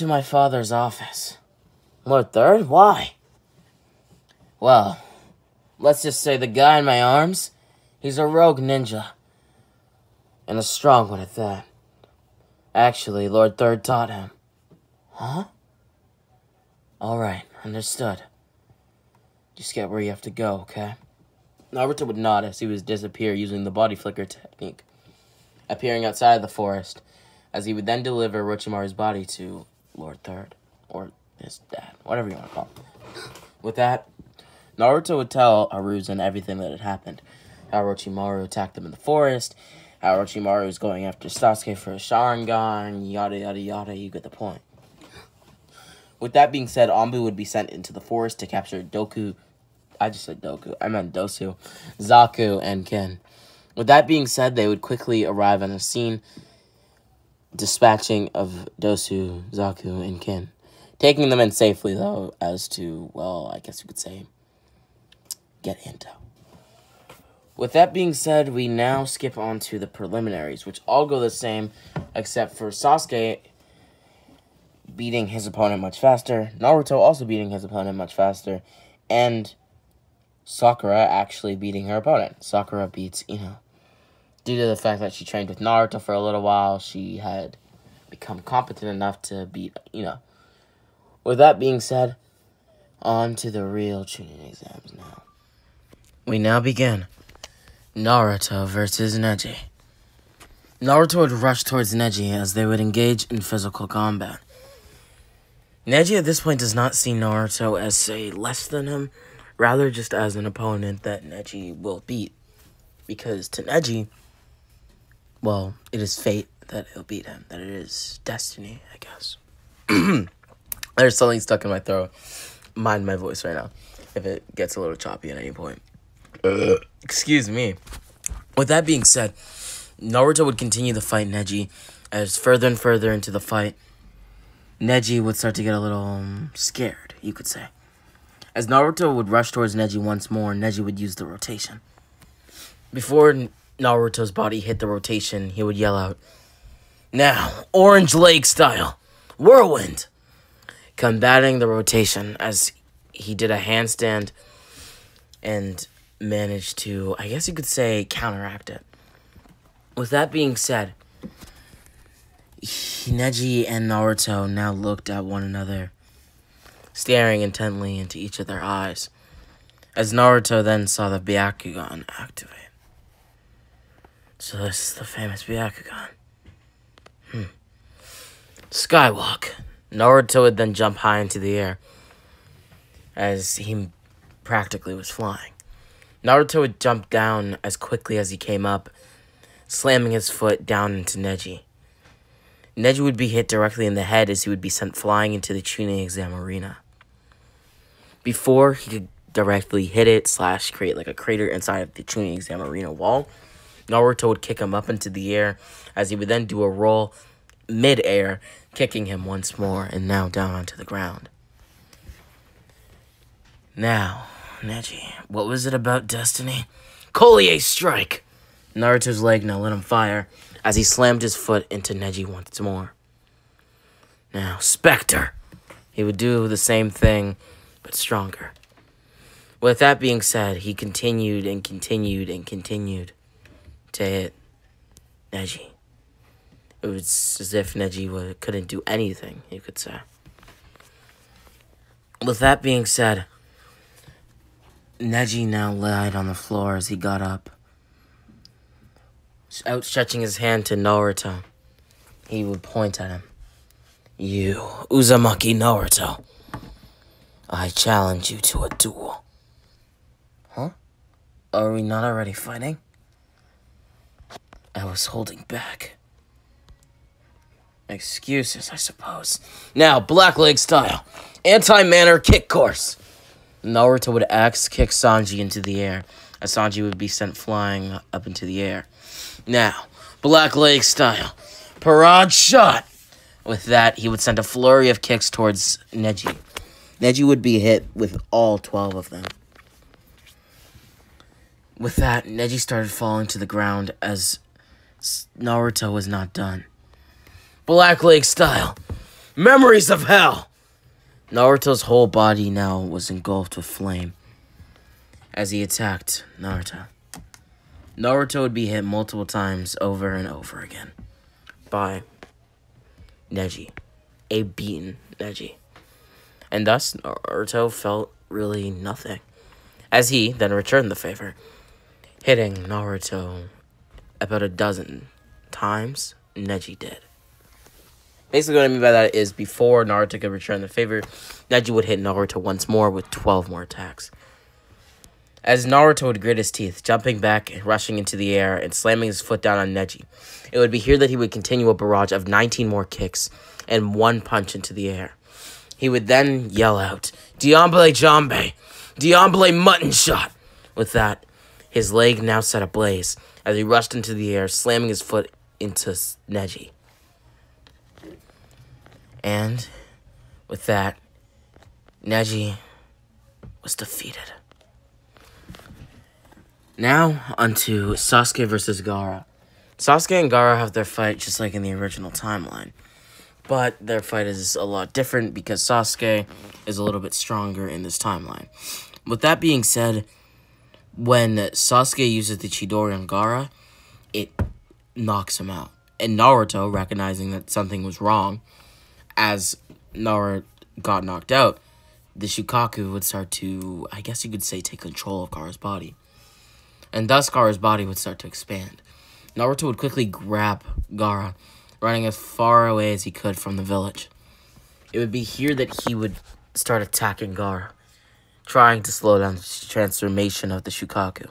my father's office. Lord Third? Why? Well, let's just say the guy in my arms, he's a rogue ninja. And a strong one at that. Actually, Lord Third taught him. Huh? Alright, understood. Just get where you have to go, okay? Naruto would nod as he would disappear using the body flicker technique, appearing outside of the forest, as he would then deliver Orochimaru's body to Lord Third, or his dad, whatever you want to call him. With that, Naruto would tell Hiruzen everything that had happened, how Orochimaru attacked them in the forest, how Orochimaru was going after Sasuke for a Sharingan, yada yada yada, you get the point. With that being said, Anbu would be sent into the forest to capture Doku. I just said Doku. I meant Dosu, Zaku, and Ken. With that being said, they would quickly arrive on the scene, dispatching of Dosu, Zaku, and Ken. Taking them in safely, though, as to, well, I guess you could say, get intel. With that being said, we now skip on to the preliminaries, which all go the same, except for Sasuke beating his opponent much faster, Naruto also beating his opponent much faster, and Sakura actually beating her opponent. Sakura beats Ino. Due to the fact that she trained with Naruto for a little while, she had become competent enough to beat Ino. With that being said, on to the real Chunin exams now. We now begin. Naruto versus Neji. Naruto would rush towards Neji as they would engage in physical combat. Neji at this point does not see Naruto as, say, less than him, rather just as an opponent that Neji will beat. Because to Neji, well, it is fate that he'll beat him, that it is destiny, I guess. There's something stuck in my throat. Mind my voice right now, if it gets a little choppy at any point. Excuse me. With that being said, Naruto would continue to fight Neji, as further and further into the fight, Neji would start to get a little scared, you could say. As Naruto would rush towards Neji once more, Neji would use the rotation. Before Naruto's body hit the rotation, he would yell out, "Now, Orange Lake style, Whirlwind!" Combating the rotation as he did a handstand and managed to, I guess you could say, counteract it. With that being said, Neji and Naruto now looked at one another, staring intently into each of their eyes, as Naruto then saw the Byakugan activate. So this is the famous Byakugan. Skywalk. Naruto would then jump high into the air, as he practically was flying. Naruto would jump down as quickly as he came up, slamming his foot down into Neji. Neji would be hit directly in the head as he would be sent flying into the Chunin exam arena. Before he could directly hit it / create like a crater inside of the Chunin exam arena wall, Naruto would kick him up into the air as he would then do a roll mid-air, kicking him once more and now down onto the ground. Now, Neji, what was it about destiny? Collier strike! Naruto's leg now let him fire as he slammed his foot into Neji once more. Now, Spectre! He would do the same thing, but stronger. With that being said, he continued and continued and continued to hit Neji. It was as if Neji couldn't do anything, you could say. With that being said, Neji now lied on the floor as he got up, outstretching his hand to Naruto. He would point at him. You, Uzumaki Naruto, I challenge you to a duel. Huh? Are we not already fighting? I was holding back. Excuses, I suppose. Now, Black Leg style. Anti-manner kick course. Naruto would axe kick Sanji into the air, as Sanji would be sent flying up into the air. Now, Black Leg style. Parade shot. With that, he would send a flurry of kicks towards Neji. Neji would be hit with all 12 of them. With that, Neji started falling to the ground as Naruto was not done. Black Lake style. Memories of hell. Naruto's whole body now was engulfed with flame as he attacked Naruto. Naruto would be hit multiple times over and over again by Neji, a beaten Neji. And thus, Naruto felt really nothing, as he then returned the favor, hitting Naruto about a dozen times Neji did. Basically, what I mean by that is before Naruto could return the favor, Neji would hit Naruto once more with 12 more attacks. As Naruto would grit his teeth, jumping back and rushing into the air and slamming his foot down on Neji, it would be here that he would continue a barrage of 19 more kicks and one punch into the air. He would then yell out, "Diamble Jambe! Diamble Mutton Shot!" With that, his leg now set ablaze as he rushed into the air, slamming his foot into Neji. And with that, Neji was defeated. Now, onto Sasuke versus Gara. Sasuke and Gara have their fight just like in the original timeline. But their fight is a lot different because Sasuke is a little bit stronger in this timeline. With that being said, when Sasuke uses the Chidori on Gara, it knocks him out. And Naruto, recognizing that something was wrong, as Naruto got knocked out, the Shukaku would start to, I guess you could say, take control of Gara's body. And thus Gara's body would start to expand. Naruto would quickly grab Gara, running as far away as he could from the village. It would be here that he would start attacking Gara, trying to slow down the transformation of the Shukaku.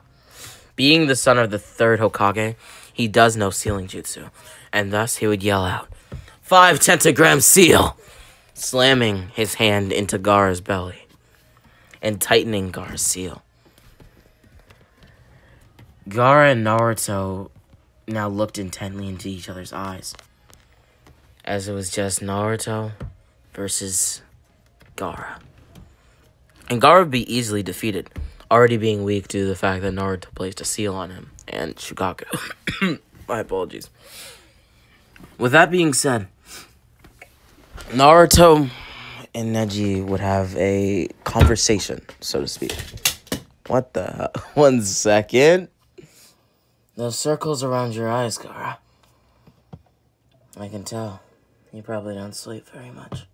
Being the son of the third Hokage, he does know sealing jutsu, and thus he would yell out, "5 tentagram seal!" slamming his hand into Gara's belly and tightening Gara's seal. Gara and Naruto now looked intently into each other's eyes, as it was just Naruto versus Gara. And Gara would be easily defeated, already being weak due to the fact that Naruto placed a seal on him and Shukaku. My apologies. With that being said, Naruto and Neji would have a conversation, so to speak. What the hell? 1 second. Those circles around your eyes, Gara. I can tell. You probably don't sleep very much.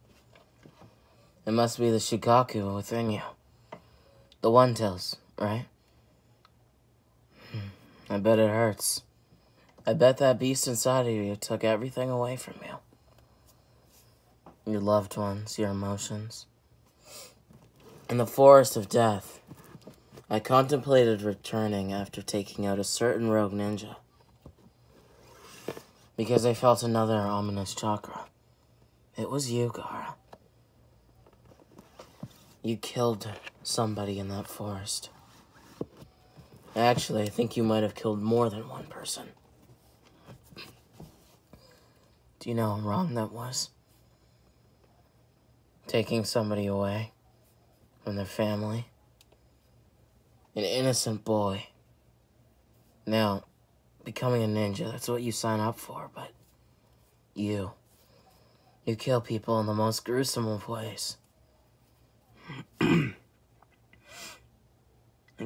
It must be the Shukaku within you. The one-tails, right? I bet it hurts. I bet that beast inside of you took everything away from you. Your loved ones, your emotions. In the forest of death, I contemplated returning after taking out a certain rogue ninja, because I felt another ominous chakra. It was you, Gara. You killed somebody in that forest. Actually, I think you might have killed more than one person. Do you know how wrong that was? Taking somebody away from their family. An innocent boy. Now, becoming a ninja, that's what you sign up for, but you kill people in the most gruesome of ways. And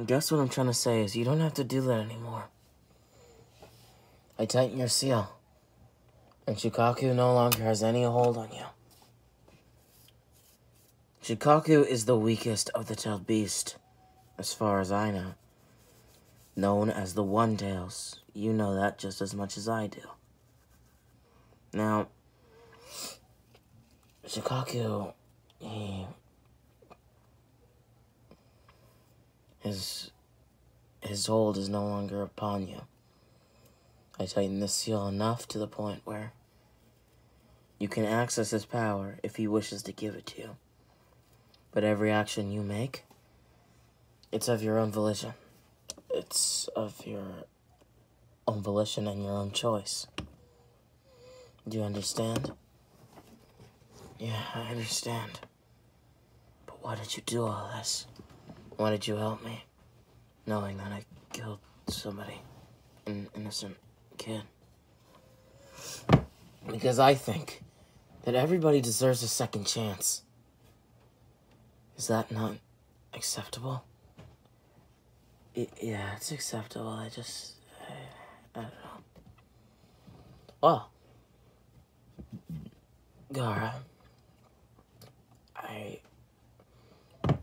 guess what I'm trying to say is you don't have to do that anymore. I tighten your seal, and Shukaku no longer has any hold on you. Shukaku is the weakest of the tailed beast, as far as I know. Known as the One-Tails. You know that just as much as I do. Now, Shukaku, his hold is no longer upon you. I tighten the seal enough to the point where you can access his power if he wishes to give it to you. But every action you make, it's of your own volition. It's of your own volition and your own choice. Do you understand? Yeah, I understand. But why did you do all this? Why did you help me? Knowing that I killed somebody. An innocent kid. Because I think that everybody deserves a second chance. Is that not acceptable? Yeah, it's acceptable. I don't know. Well, Gara,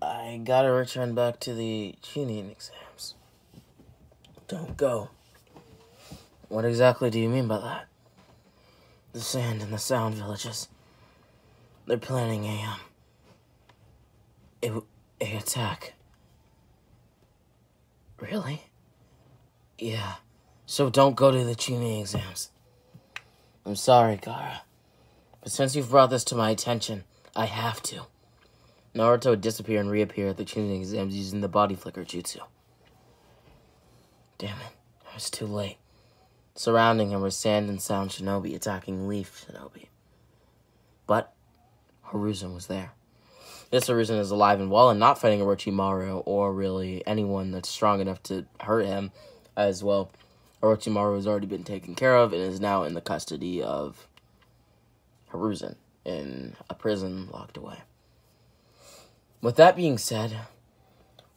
I gotta return back to the tuning exams. Don't go. What exactly do you mean by that? The sand and the sound villages. They're planning a attack. Really? Yeah. So don't go to the tuning exams. I'm sorry, Gara. But since you've brought this to my attention, I have to. Naruto would disappear and reappear at the tuning exams using the body flicker jutsu. Damn it. I was too late. Surrounding him were Sand and Sound Shinobi attacking Leaf Shinobi. But Hiruzen was there. This Hiruzen is alive and well and not fighting Orochimaru or really anyone that's strong enough to hurt him as well. Orochimaru has already been taken care of and is now in the custody of Hiruzen in a prison locked away. With that being said,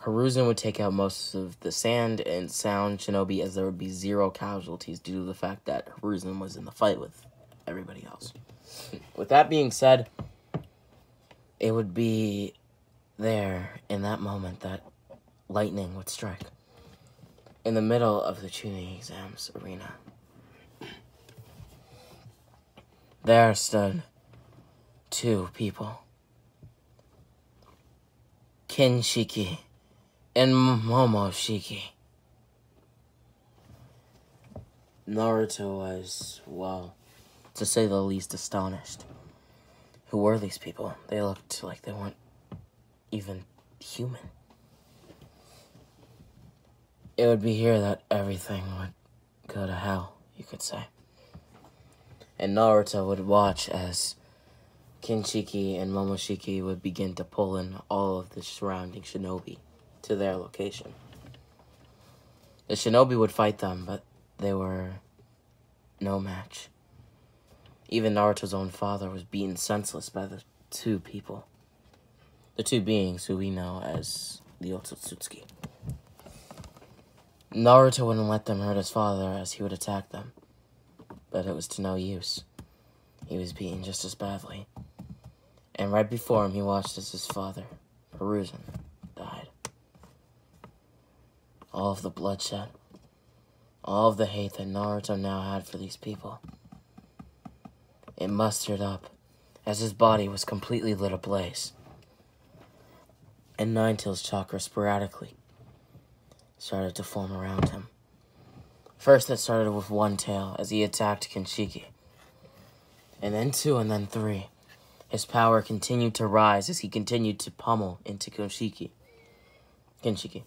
Hiruzen would take out most of the Sand and Sound Shinobi as there would be 0 casualties due to the fact that Hiruzen was in the fight with everybody else. With that being said, it would be there in that moment that lightning would strike. In the middle of the tuning exams arena, there stood 2 people. Kinshiki and Momoshiki. Naruto was, well, to say the least, astonished. Who were these people? They looked like they weren't even human. It would be here that everything would go to hell, you could say. And Naruto would watch as Kinshiki and Momoshiki would begin to pull in all of the surrounding shinobi to their location. The shinobi would fight them, but they were no match. Even Naruto's own father was beaten senseless by the 2 people. The 2 beings who we know as the Otsutsuki. Naruto wouldn't let them hurt his father as he would attack them. But it was to no use. He was beaten just as badly. And right before him, he watched as his father, Hiruzen, died. All of the bloodshed, all of the hate that Naruto now had for these people, it mustered up as his body was completely lit ablaze. And Nine-Tails chakra sporadically started to form around him. First it started with 1 tail as he attacked Kinshiki. And then 2 and then 3. His power continued to rise as he continued to pummel into Kinshiki,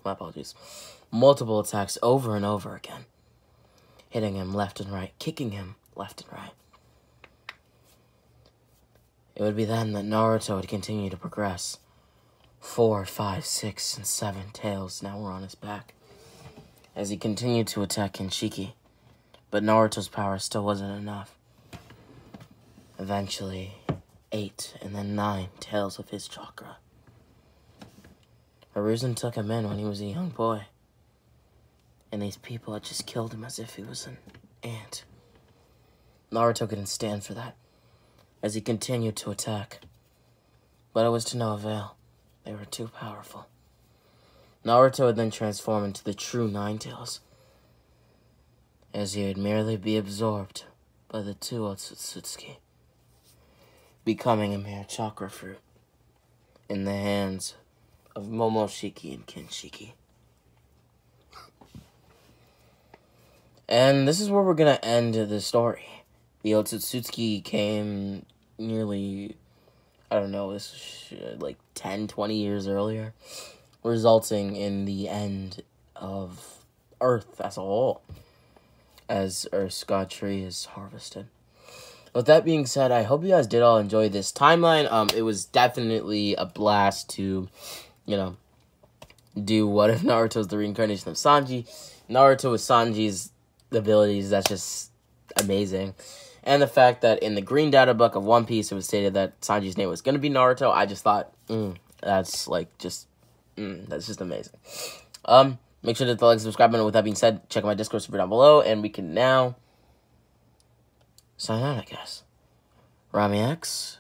my apologies. Multiple attacks over and over again. Hitting him left and right, kicking him left and right. It would be then that Naruto would continue to progress. 4, 5, 6, and 7 tails now were on his back as he continued to attack Kinshiki, but Naruto's power still wasn't enough. Eventually, 8 and then 9 tails of his chakra. Hiruzen took him in when he was a young boy, and these people had just killed him as if he was an ant. Naruto couldn't stand for that as he continued to attack, but it was to no avail. They were too powerful. Naruto would then transform into the true Nine-Tails, as he would merely be absorbed by the 2 Otsutsuki, becoming a mere chakra fruit in the hands of Momoshiki and Kinshiki. And this is where we're going to end the story. The Otsutsuki came nearly, I don't know, this was like 10, 20 years earlier, resulting in the end of Earth as a whole, as Earth's god tree is harvested. with that being said, I hope you guys did all enjoy this timeline. It was definitely a blast to, you know, do What If Naruto's the reincarnation of Sanji. Naruto with Sanji's abilities, that's just amazing. And the fact that in the green data book of One Piece, it was stated that Sanji's name was going to be Naruto, I just thought, that's just amazing. Make sure to hit the like and subscribe button. With that being said, check out my Discord server down below, and we can now sign out, I guess. Rami X.